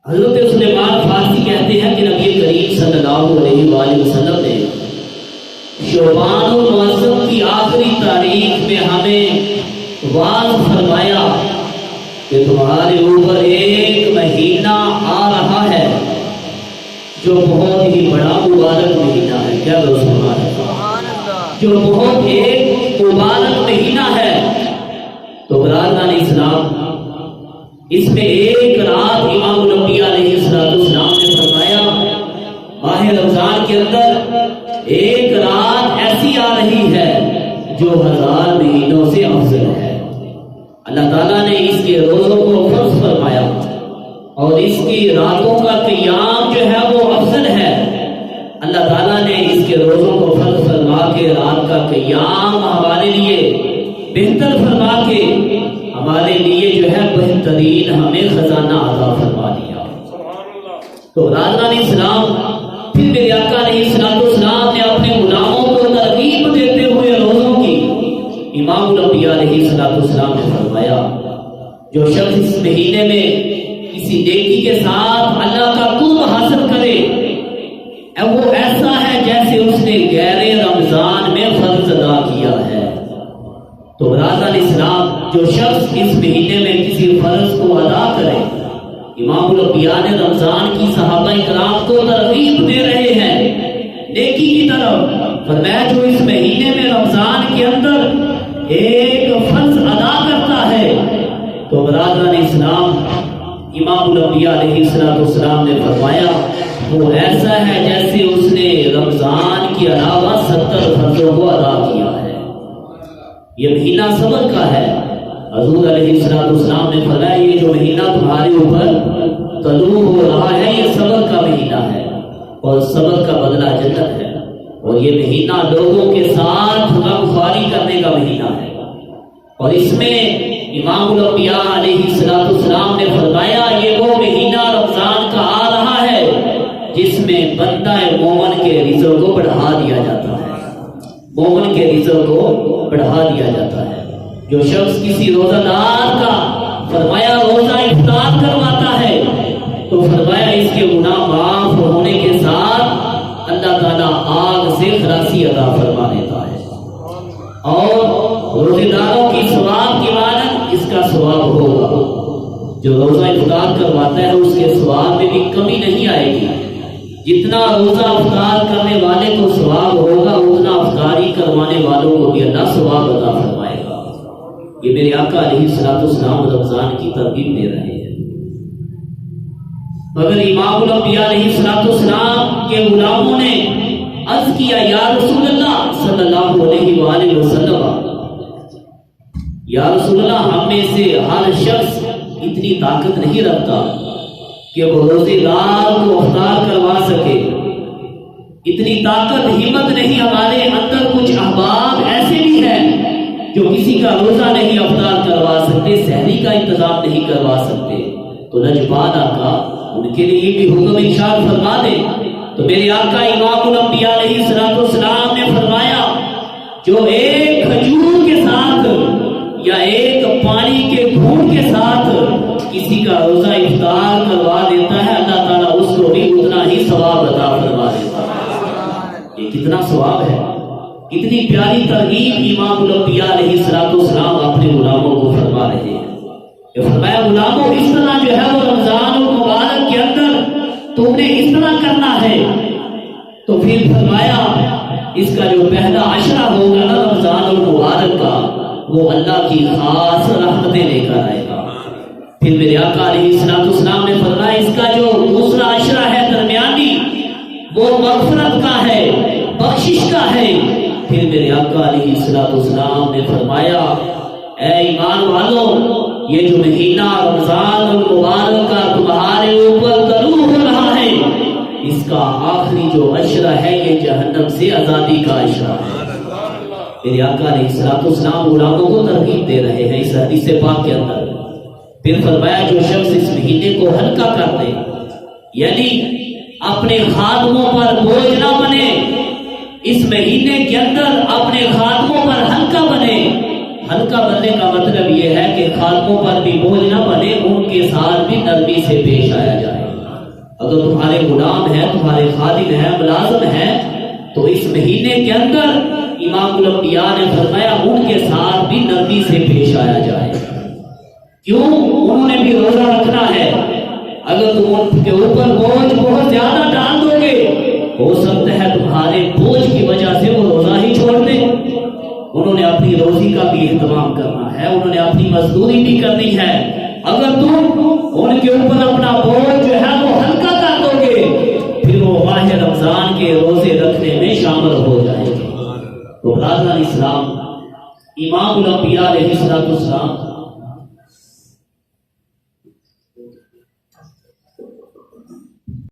حضرت سلیمان فارسی کہتے ہیں کہ نبی کریم صلی اللہ علیہ وآلہ وسلم نے شعبان المعظم کی آخری تاریخ میں ہمیں واضح فرمایا کہ تمہارے اوپر ایک مہینہ آ رہا ہے جو بہت ہی بڑا مبارک مہینہ ہے. کیا سبحان اللہ, جو بہت ایک مبارک مہینہ ہے. تو برادران اسلام, اس میں ایک رات امام الانبیاء علیہ السلام نے فرمایا ماہ رمضان کے اندر ایک رات ایسی آ رہی ہے جو 1000 مہینوں سے افضل ہے. اللہ تعالیٰ نے اس کے روزوں کو فرض فرمایا اور اس کی راتوں کا قیام جو ہے وہ افضل ہے. اللہ تعالیٰ نے اس کے روزوں کو فرض فرما کے رات کا قیام ہمارے لیے بہتر فرما کے ہمارے لیے جو ہے بہترین ہمیں خزانہ عطا فرما دیا. تو برادران اسلام, پھر میرے آقا علیہ السلام نے اپنے غلاموں کو ترغیب دیتے ہوئے روزوں کی امام الانبیاء علیہ السلام نے فرمایا جو شخص اس مہینے میں کسی نیکی کے ساتھ اللہ کا قرب حاصل کرے وہ ایسا ہے جیسے اس نے غیر رمضان میں فرض ادا کیا ہے. تو برادران اسلام, جو شخص اس مہینے میں کسی فرض کو ادا کرے, امام الانبیاء نے رمضان کی صحابہ کرام کو ترغیب دے رہے ہیں نیکی کی طرف. فرمایا جو اس مہینے میں رمضان کے اندر ایک فرض ادا کرتا ہے تو برادران اسلام امام الانبیاء علیہ السلام نے فرمایا وہ ایسا ہے جیسے اس نے رمضان کے علاوہ 70 فرضوں کو ادا کیا ہے. یہ مہینہ صبر کا ہے. حضور علیہ السلام نے فرمایا یہ جو مہینہ تمہارے اوپر طلوع ہو رہا ہے یہ صبر کا مہینہ ہے اور صبر کا بدلہ جنت ہے. اور یہ مہینہ لوگوں کے ساتھ غمخواری کرنے کا مہینہ ہے. اور اس میں امام الانبیاء علیہ السلام نے فرمایا یہ وہ مہینہ رمضان کا آ رہا ہے جس میں بندہ مومن کے رزق کو بڑھا دیا جاتا ہے. مومن کے رزق کو بڑھا دیا جاتا ہے. جو شخص کسی روزہ دار کا فرمایا روزہ افطار کرواتا ہے تو فرمایا اس کے گناہ معاف ہونے کے ساتھ اللہ تعالیٰ آگ سے خلاصی عطا فرما دیتا ہے. اور روزے داروں کی ثواب کی مانند اس کا ثواب ہوگا. جو روزہ افطار کرواتا ہے اس کے ثواب میں بھی کمی نہیں آئے گی. جتنا روزہ افطار کرنے والے کو ثواب ہوگا اتنا افطاری کروانے والوں کو بھی اللہ ثواب عطا فرمائے گا. یہ میرے آقا علیہ السلام رمضان کی ترغیب دے رہے ہیں. مگر امام الانبیاء علیہ السلام کے غلاموں نے عرض کیا یا رسول اللہ صلی اللہ علیہ وآلہ وسلم, یا رسول اللہ ہم میں سے ہر شخص اتنی طاقت نہیں رکھتا کہ وہ روزے دار کو افطار کروا سکے. اتنی طاقت ہمت نہیں ہمارے اندر. کچھ احباب ایسے بھی ہیں جو کسی کا روزہ نہیں افطار کروا سکتے, سحری کا انتظام نہیں کروا سکتے. تو لجپال آقا ان کے لیے بھی حکم ارشاد فرما دے. تو میرے آقا امام الانبیاء علیہ السلام نے فرمایا جو ایک کھجور کے ساتھ یا ایک پانی کے گھونٹ کے ساتھ کسی کا روزہ افطار کروا دیتا ہے اللہ تعالیٰ اس کو بھی اتنا ہی ثواب عطا فرما دیتا ہے. یہ کتنا ثواب ہے. کتنی پیاری ترغیب امام الانبیاء علیہ السلام اپنے غلاموں کو فرما رہے ہیں. یہ فرمایا غلاموں اس طرح جو ہے وہ رمضان المبارک کے اندر تم نے اس طرح کرنا ہے. تو پھر فرمایا اس کا جو پہلا عشرہ ہوگا نا رمضان المبارک کا وہ اللہ کی خاص رحمتیں لے کر آئے گا. پھر میرے آقا علیہ السلام نے فرمایا اس کا جو دوسرا عشرہ ہے درمیانی وہ مغفرت کا ہے, بخشش کا ہے. پھر میرے آقا علیہ السلام نے فرمایا اے ایمان والوں یہ جو مہینہ رمضان المبارک کا تمہارے اوپر طلوع ہو رہا ہے اس کا آخری جو عشرہ ہے یہ جہنم سے آزادی کا عشرہ ہے. میرے آقا علیہ السلام غلاموں کو ترغیب دے رہے ہیں اس حدیث پاک کے اندر. پھر فرمایا جو شخص اس مہینے کو ہلکا کر دے یعنی اپنے خادموں پر بوجھ نہ بنے, اس مہینے کے اندر اپنے خادموں پر ہلکا بنے. ہلکا بننے کا مطلب یہ ہے کہ خادموں پر بھی بوجھ نہ بنے, ان کے ساتھ بھی نرمی سے پیش آیا جائے. اگر تمہارے غلام ہیں، تمہارے خادم ہیں، ملازم ہیں، تو اس مہینے کے اندر امام الانبیاء نے فرمایا ان کے ساتھ بھی نرمی سے پیش آیا جائے. کیوں؟ انہوں نے بھی روزہ رکھنا ہے. اگر تم ان کے اوپر بوجھ بہت زیادہ ڈال دو گے، ہو سکتا ہے تمہارے بوجھ کی وجہ سے وہ روزہ ہی چھوڑ دیں. انہوں نے اپنی روزی کا بھی اہتمام کرنا ہے، انہوں نے اپنی مزدوری بھی کرنی ہے. اگر تم ان کے اوپر اپنا بوجھ جو ہے وہ ہلکا کر دو گے، پھر وہ ماہ رمضان کے روزے رکھنے میں شامل ہو جائیں گے. تو برادران اسلام، امام الانبیاء علیہ السلام